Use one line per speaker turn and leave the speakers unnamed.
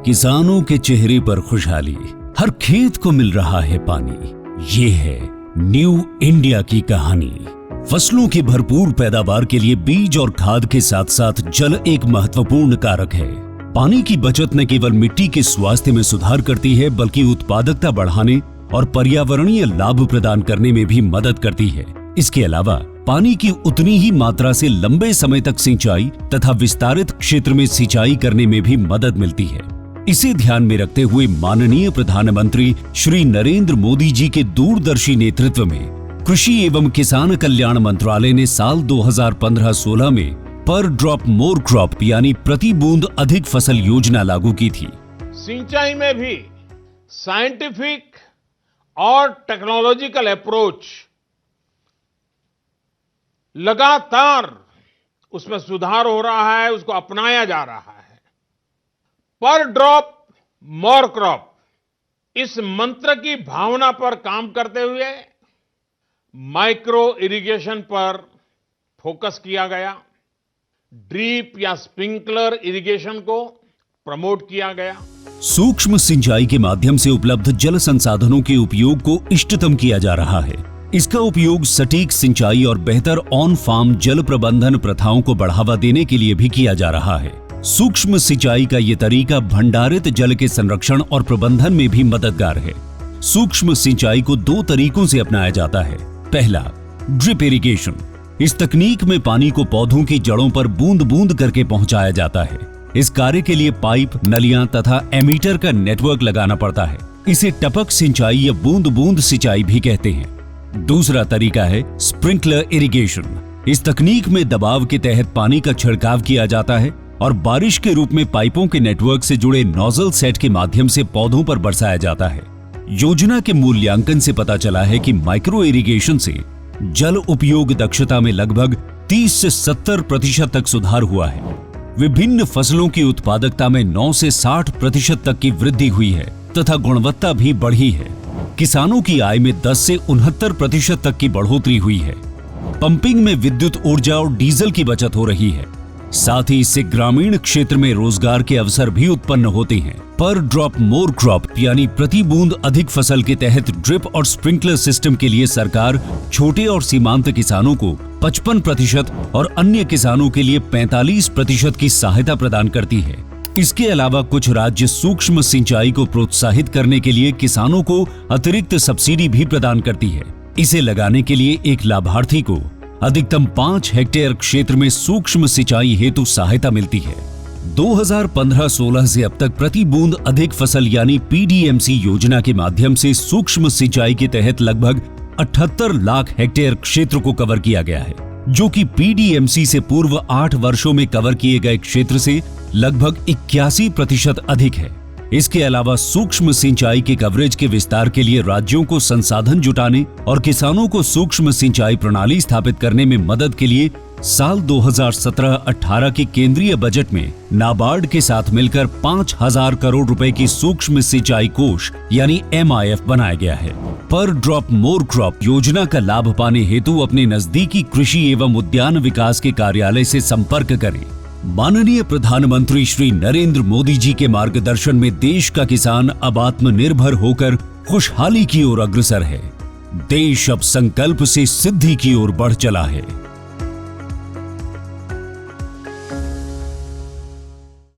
किसानों के चेहरे पर खुशहाली, हर खेत को मिल रहा है पानी। ये है न्यू इंडिया की कहानी। फसलों की भरपूर पैदावार के लिए बीज और खाद के साथ साथ जल एक महत्वपूर्ण कारक है। पानी की बचत न केवल मिट्टी के स्वास्थ्य में सुधार करती है, बल्कि उत्पादकता बढ़ाने और पर्यावरणीय लाभ प्रदान करने में भी मदद करती है। इसके अलावा पानी की उतनी ही मात्रा से लंबे समय तक सिंचाई तथा विस्तारित क्षेत्र में सिंचाई करने में भी मदद मिलती है। इसे ध्यान में रखते हुए माननीय प्रधानमंत्री श्री नरेंद्र मोदी जी के दूरदर्शी नेतृत्व में कृषि एवं किसान कल्याण मंत्रालय ने साल 2015-16 में पर ड्रॉप मोर क्रॉप यानी प्रति बूंद अधिक फसल योजना लागू की थी।
सिंचाई में भी साइंटिफिक और टेक्नोलॉजिकल अप्रोच लगातार उसमें सुधार हो रहा है, उसको अपनाया जा रहा है। पर ड्रॉप मोर क्रॉप इस मंत्र की भावना पर काम करते हुए माइक्रो इरिगेशन पर फोकस किया गया। ड्रिप या स्प्रिंकलर इरिगेशन को प्रमोट किया गया।
सूक्ष्म सिंचाई के माध्यम से उपलब्ध जल संसाधनों के उपयोग को इष्टतम किया जा रहा है। इसका उपयोग सटीक सिंचाई और बेहतर ऑन फार्म जल प्रबंधन प्रथाओं को बढ़ावा देने के लिए भी किया जा रहा है। सूक्ष्म सिंचाई का ये तरीका भंडारित जल के संरक्षण और प्रबंधन में भी मददगार है। सूक्ष्म सिंचाई को दो तरीकों से अपनाया जाता है। पहला, ड्रिप इरिगेशन। इस तकनीक में पानी को पौधों की जड़ों पर बूंद बूंद करके पहुंचाया जाता है। इस कार्य के लिए पाइप, नलियां तथा एमीटर का नेटवर्क लगाना पड़ता है। इसे टपक सिंचाई या बूंद बूंद सिंचाई भी कहते हैं। दूसरा तरीका है स्प्रिंकलर इरिगेशन। इस तकनीक में दबाव के तहत पानी का छिड़काव किया जाता है और बारिश के रूप में पाइपों के नेटवर्क से जुड़े नोजल सेट के माध्यम से पौधों पर बरसाया जाता है। योजना के मूल्यांकन से पता चला है कि माइक्रो इरिगेशन से जल उपयोग दक्षता में लगभग 30 से 70% तक सुधार हुआ है। विभिन्न फसलों की उत्पादकता में 9 से 60% तक की वृद्धि हुई है तथा गुणवत्ता भी बढ़ी है। किसानों की आय में 10 से 69% तक की बढ़ोतरी हुई है। पंपिंग में विद्युत ऊर्जा और डीजल की बचत हो रही है। साथ ही इससे ग्रामीण क्षेत्र में रोजगार के अवसर भी उत्पन्न होते हैं। पर ड्रॉप मोर क्रॉप यानी प्रति बूंद अधिक फसल के तहत ड्रिप और स्प्रिंकलर सिस्टम के लिए सरकार छोटे और सीमांत किसानों को 55% और अन्य किसानों के लिए 45% की सहायता प्रदान करती है। इसके अलावा कुछ राज्य सूक्ष्म सिंचाई को प्रोत्साहित करने के लिए किसानों को अतिरिक्त सब्सिडी भी प्रदान करती है। इसे लगाने के लिए एक लाभार्थी को अधिकतम 5 हेक्टेयर क्षेत्र में सूक्ष्म सिंचाई हेतु सहायता मिलती है। 2015-16 से अब तक प्रति बूंद अधिक फसल यानी पीडीएमसी योजना के माध्यम से सूक्ष्म सिंचाई के तहत लगभग 78 लाख हेक्टेयर क्षेत्र को कवर किया गया है, जो कि पीडीएमसी से पूर्व 8 वर्षों में कवर किए गए क्षेत्र से लगभग 81% अधिक है। इसके अलावा सूक्ष्म सिंचाई के कवरेज के विस्तार के लिए राज्यों को संसाधन जुटाने और किसानों को सूक्ष्म सिंचाई प्रणाली स्थापित करने में मदद के लिए साल 2017-18 के केंद्रीय बजट में नाबार्ड के साथ मिलकर 5,000 करोड़ रुपए की सूक्ष्म सिंचाई कोष यानी MIF बनाया गया है। पर ड्रॉप मोर क्रॉप योजना का लाभ पाने हेतु अपने नजदीकी कृषि एवं उद्यान विकास के कार्यालय से संपर्क करें। माननीय प्रधानमंत्री श्री नरेंद्र मोदी जी के मार्गदर्शन में देश का किसान अब आत्मनिर्भर होकर खुशहाली की ओर अग्रसर है। देश अब संकल्प से सिद्धि की ओर बढ़ चला है।